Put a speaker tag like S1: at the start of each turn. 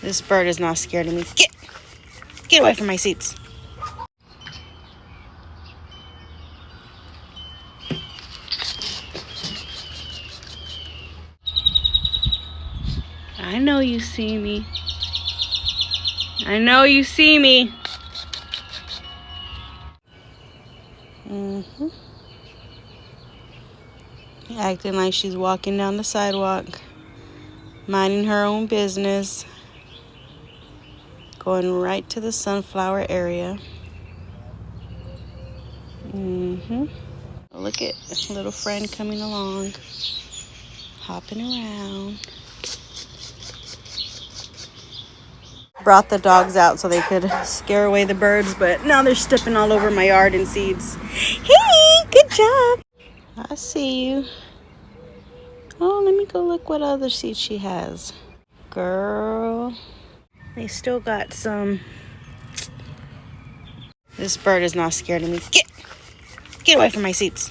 S1: This bird is not scared of me. Get away from my seats. I know you see me. I know you see me. Acting like she's walking down the sidewalk, minding her own business, going right to the sunflower area. Look at little friend coming along, hopping around. Brought the dogs out so they could scare away the birds, but now they're stepping all over my yard and seeds. Hey, good job. I see you. Oh, let me go look what other seeds she has. Girl, they still got some. This bird is not scared of me. Get away from my seeds.